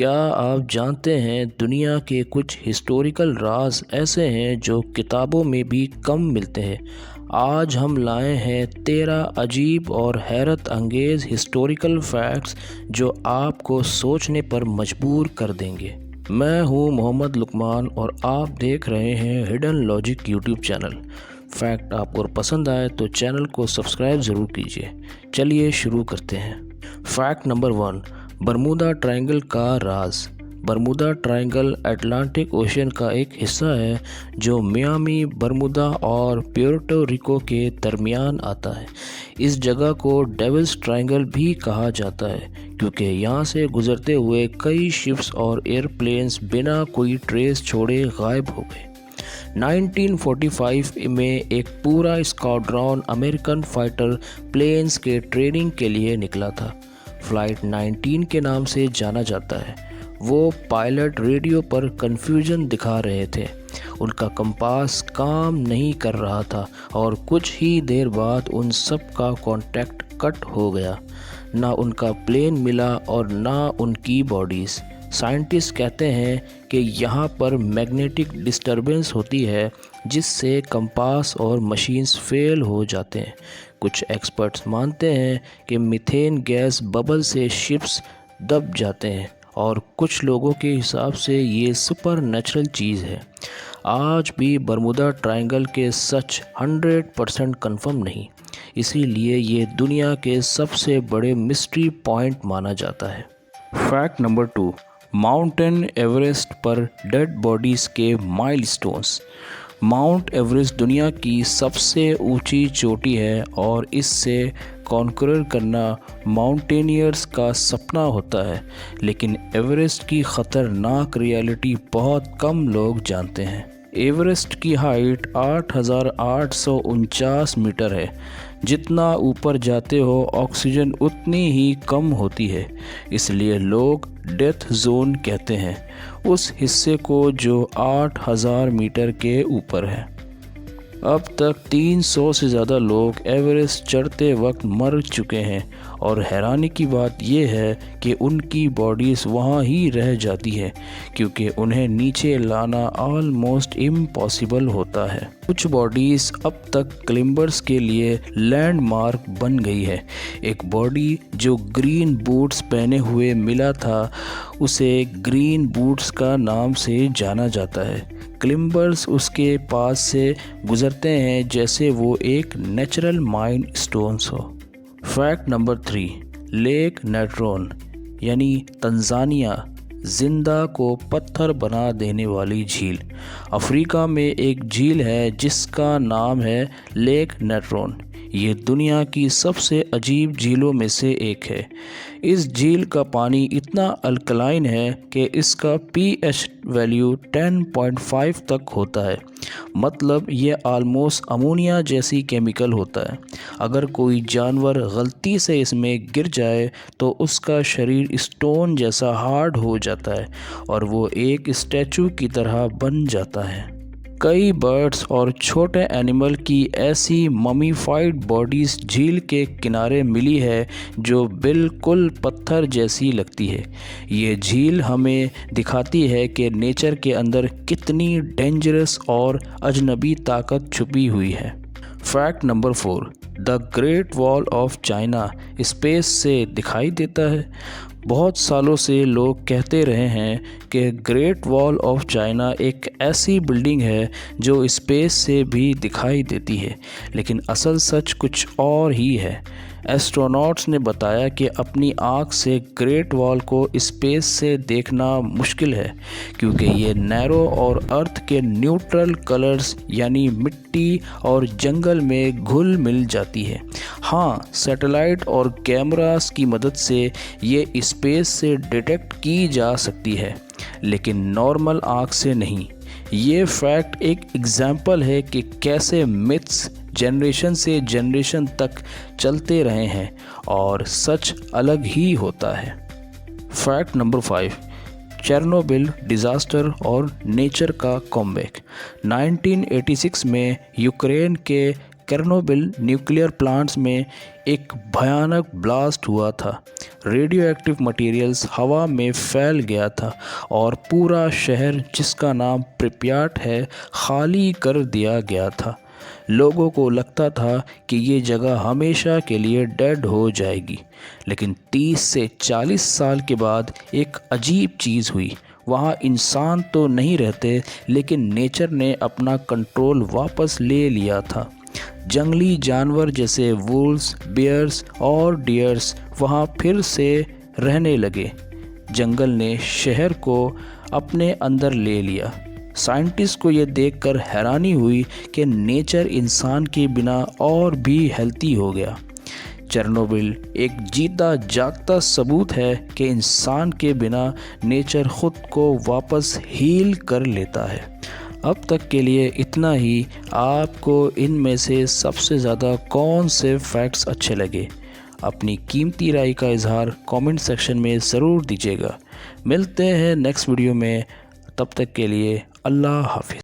क्या आप जानते हैं दुनिया के कुछ हिस्टोरिकल राज ऐसे हैं जो किताबों में भी कम मिलते हैं। आज हम लाए हैं 13 अजीब और हैरत अंगेज़ हिस्टोरिकल फैक्ट्स जो आपको सोचने पर मजबूर कर देंगे। मैं हूं मोहम्मद लुकमान और आप देख रहे हैं hidden logic YouTube channel. Fact आपको पसंद आए तो चैनल को सब्सक्राइब ज़रूर कीजिए। चलिए शुरू करते हैं। फैक्ट नंबर 1, बरमूदा ट्रायंगल का राज। बरमूदा ट्रायंगल अटलांटिक ओशन का एक हिस्सा है जो मियामी, बरमूदा और प्यूर्टो रिको के दरमियान आता है। इस जगह को डेविल्स ट्रायंगल भी कहा जाता है क्योंकि यहाँ से गुजरते हुए कई शिप्स और एयरप्लेन्स बिना कोई ट्रेस छोड़े गायब हो गए। 1945 में एक पूरा स्क्वाड्रॉन अमेरिकन फाइटर प्लेन्स के ट्रेनिंग के लिए निकला था। फ्लाइट 19 के नाम से जाना जाता है। वो पायलट रेडियो पर कन्फ्यूजन दिखा रहे थे। उनका कंपास काम नहीं कर रहा था और कुछ ही देर बाद उन सब का कांटेक्ट कट हो गया। ना उनका प्लेन मिला और ना उनकी बॉडीज़। साइंटिस्ट कहते हैं कि यहाँ पर मैग्नेटिक डिस्टरबेंस होती है जिससे कंपास और मशीन्स फेल हो जाते हैं। कुछ एक्सपर्ट्स मानते हैं कि मीथेन गैस बबल से शिप्स दब जाते हैं और कुछ लोगों के हिसाब से ये सुपर नेचुरल चीज़ है। आज भी बरमूदा ट्रायंगल के सच 100% कंफर्म नहीं, इसीलिए ये दुनिया के सबसे बड़े मिस्ट्री पॉइंट माना जाता है। फैक्ट नंबर 2, माउंटेन एवरेस्ट पर डेड बॉडीज़ के माइलस्टोन्स। माउंट एवरेस्ट दुनिया की सबसे ऊंची चोटी है और इससे कॉन्करर करना माउंटेनियर्स का सपना होता है, लेकिन एवरेस्ट की ख़तरनाक रियलिटी बहुत कम लोग जानते हैं। एवरेस्ट की हाइट 8,849 मीटर है। जितना ऊपर जाते हो ऑक्सीजन उतनी ही कम होती है, इसलिए लोग डेथ जोन कहते हैं उस हिस्से को जो 8,000 मीटर के ऊपर है। अब तक 300 से ज़्यादा लोग एवरेस्ट चढ़ते वक्त मर चुके हैं और हैरानी की बात यह है कि उनकी बॉडीज़ वहाँ ही रह जाती है क्योंकि उन्हें नीचे लाना ऑलमोस्ट इम्पॉसिबल होता है। कुछ बॉडीज़ अब तक क्लाइंबर्स के लिए लैंडमार्क बन गई है। एक बॉडी जो ग्रीन बूट्स पहने हुए मिला था उसे ग्रीन बूट्स का नाम से जाना जाता है। क्लाइंबर्स उसके पास से गुजरते हैं जैसे वो एक नेचुरल माइलस्टोन्स हो। फैक्ट नंबर 3, लेक नेट्रोन यानी तंजानिया जिंदा को पत्थर बना देने वाली झील। अफ्रीका में एक झील है जिसका नाम है लेक नेट्रोन। ये दुनिया की सबसे अजीब झीलों में से एक है। इस झील का पानी इतना अल्कलाइन है कि इसका pH वैल्यू 10.5 तक होता है, मतलब ये आलमोस्ट अमोनिया जैसी केमिकल होता है। अगर कोई जानवर गलती से इसमें गिर जाए तो उसका शरीर स्टोन जैसा हार्ड हो जाता है और वो एक स्टैचू की तरह बन जाता है। कई बर्ड्स और छोटे एनिमल की ऐसी ममीफाइड बॉडीज़ झील के किनारे मिली है जो बिल्कुल पत्थर जैसी लगती है। ये झील हमें दिखाती है कि नेचर के अंदर कितनी डेंजरस और अजनबी ताकत छुपी हुई है। Fact number 4, the great wall of China space से दिखाई देता है। बहुत सालों से लोग कहते रहे हैं कि ग्रेट वॉल ऑफ चाइना एक ऐसी बिल्डिंग है जो स्पेस से भी दिखाई देती है, लेकिन असल सच कुछ और ही है। एस्ट्रोनॉट्स ने बताया कि अपनी आँख से ग्रेट वॉल को स्पेस से देखना मुश्किल है क्योंकि ये नैरो और अर्थ के न्यूट्रल कलर्स यानी मिट्टी और जंगल में घुल मिल जाती है। हाँ, सैटेलाइट और कैमरास की मदद से ये स्पेस से डिटेक्ट की जा सकती है, लेकिन नॉर्मल आँख से नहीं। ये फैक्ट एक एग्जाम्पल है कि कैसे मिथ्स जनरेशन से जनरेशन तक चलते रहे हैं और सच अलग ही होता है। फैक्ट नंबर 5, चेरनोबिल डिज़ास्टर और नेचर का कमबैक। 1986 में यूक्रेन के चेर्नोबिल न्यूक्लियर प्लांट्स में एक भयानक ब्लास्ट हुआ था। रेडियो एक्टिव मटेरियल्स हवा में फैल गया था और पूरा शहर, जिसका नाम प्रिप्याट है, खाली कर दिया गया था। लोगों को लगता था कि ये जगह हमेशा के लिए डेड हो जाएगी। लेकिन 30 से 40 साल के बाद एक अजीब चीज़ हुई। वहाँ इंसान तो नहीं रहते, लेकिन नेचर ने अपना कंट्रोल वापस ले लिया था। जंगली जानवर जैसे वुल्व्स, बियर्स और डियर्स वहाँ फिर से रहने लगे। जंगल ने शहर को अपने अंदर ले लिया। साइंटिस्ट को यह देखकर हैरानी हुई कि नेचर इंसान के बिना और भी हेल्थी हो गया। चेर्नोबिल एक जीता जागता सबूत है कि इंसान के बिना नेचर खुद को वापस हील कर लेता है। अब तक के लिए इतना ही। आपको इनमें से सबसे ज़्यादा कौन से फैक्ट्स अच्छे लगे? अपनी कीमती राय का इजहार कमेंट सेक्शन में ज़रूर दीजिएगा। मिलते हैं नेक्स्ट वीडियो में। तब तक के लिए अल्लाह हाफिज़।